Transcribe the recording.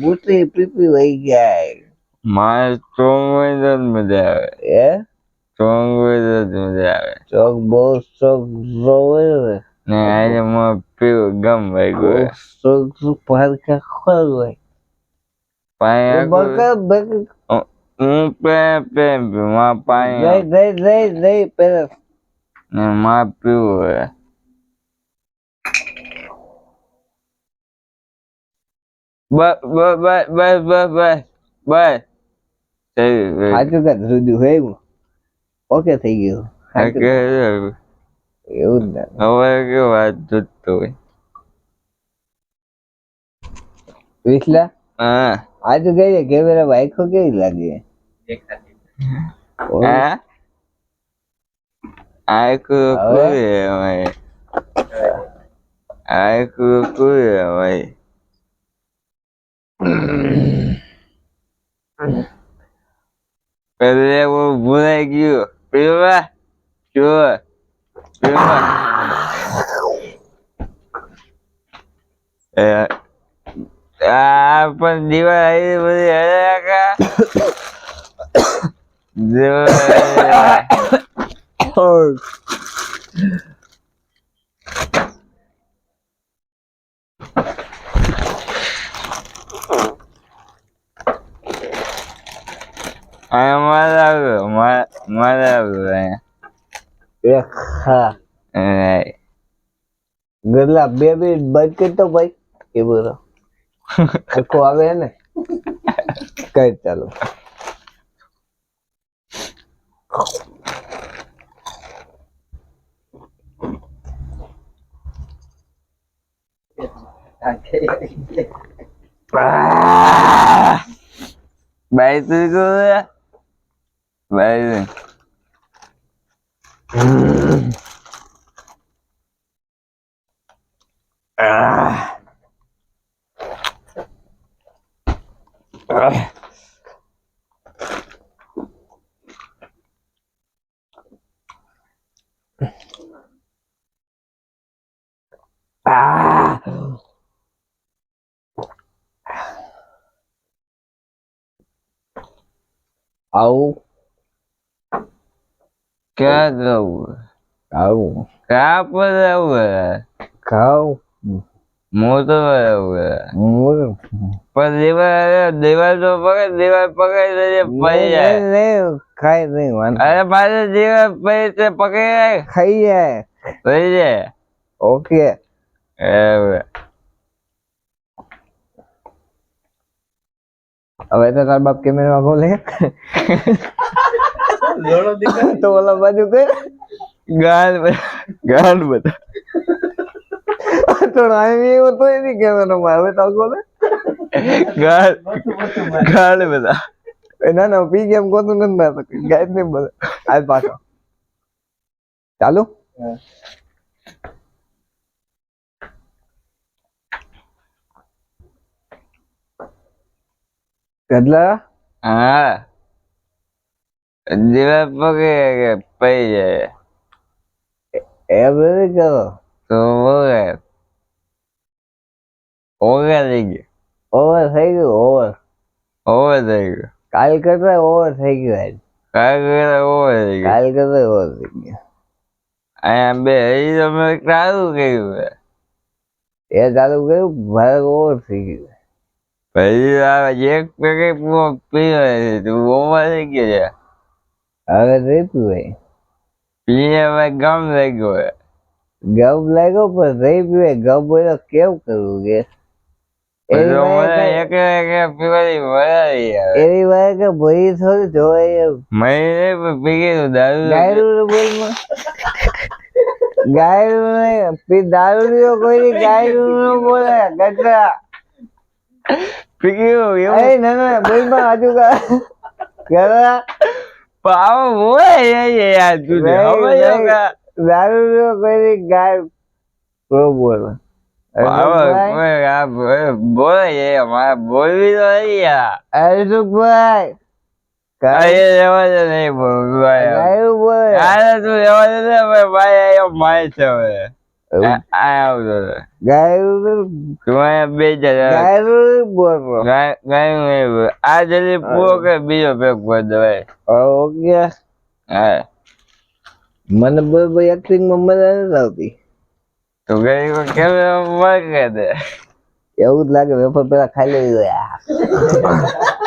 બુટી PP વહી ગયા મારે સ્ટ્રોંગ હોય તો જ મજા આવે. સ્ટ્રોંગ હોય તો જ મજા આવે. ચોક બહુ સ્ટ્રોંગ હોય ને આજે માં પીવું ગમ વાગ્યું. સ્ટ્રોંગ પારકા ખોલ હોય પાણી હું પેમ માં પાણી ને માં પીવું હોય. બસ સાચું કાંઈ જુદું હોય એવું ઓકે થઈ ગયું એવું જ ને હવે કેવું વાત જોતો હોય વિસલા હા આજે ગઈ કેમેરા વાઈખો કેવી લાગે પેલે ભૂલાઈ ગયું પીવા પણ દીવા ગરલા 2 મિનિટ બંધ કરતો ભાઈ એ બોલો આખો આવે ને કઈ ચાલો બાઈ તું બાઈ આવું ક્યાં જવું આવું ક્યાં પર આવું ખાવ મોટો પણ દિવાલ તો પકડ દિવાલ પકડી પડી જાય ખાઈ નહીં અરે મારે દિવાલ પડી પકડી ખાઈ જાય પડી જાય ઓકે હવે તો તાર બાપ કેમેરા બોલે તો ઓલા બાજુ કર ગાલ બધા તો આવી એવું તો એની કેમેરા માં હવે તો બોલે ગાલ બધા ના ના પી ગેમ ગોતું નથી ના ગાય નહીં બોલે આજ પાછો ચાલુ કેટલા હા દિવાલ પકડી પડી જાય એ બધું કરો તો ઓવર થઈ ગયું ઓવર થઈ ગયું ઓવર થઈ ગયું કાલ કરતા ઓવર થઈ ગયું કાલ કરતા ઓવર થઈ ગયું કાલ કરતા ઓવર થઈ ગયું અહીંયા બે તમે ચાલુ કર્યું એ ચાલુ કર્યું ભારે ઓવર થઈ ગયું પછી એક પેકેટ પીવા તું ઓવર થઈ ગયો છે હવે નહીં પીવાય પીને હવે ગમ થઈ ગયો ગમ લાગ્યો પણ નહીં પીવાય ગમ બોલો કેમ કરવું કે એની વાય કે ભાઈ થોડું જોવાય ગાયરું બોલમાં ગાયરું નહીં દારૂ કોઈ ગાયરું બોલે ગટરા ના બોલમાં આજુ દારૂ કોઈ ગાય બોલે બોલે બોલવી તો અરેસુખભાઈ નહીં બોલવું તું રેવા દે ભાઈ માય છે હવે આવતો ગાયરું તું અહીંયા બે જા ગાયરું બોલો ગાયું આ જલ્દી પૂરો કે બીજો પેક ભર દેવાય ઓકે હા મને બરોબર એક્ટિંગમાં મજા નથી આવતી તો ગઈ કેમ વર્ક દે એવું જ લાગે વેફર પેલા ખાઈ લેવી જોઈએ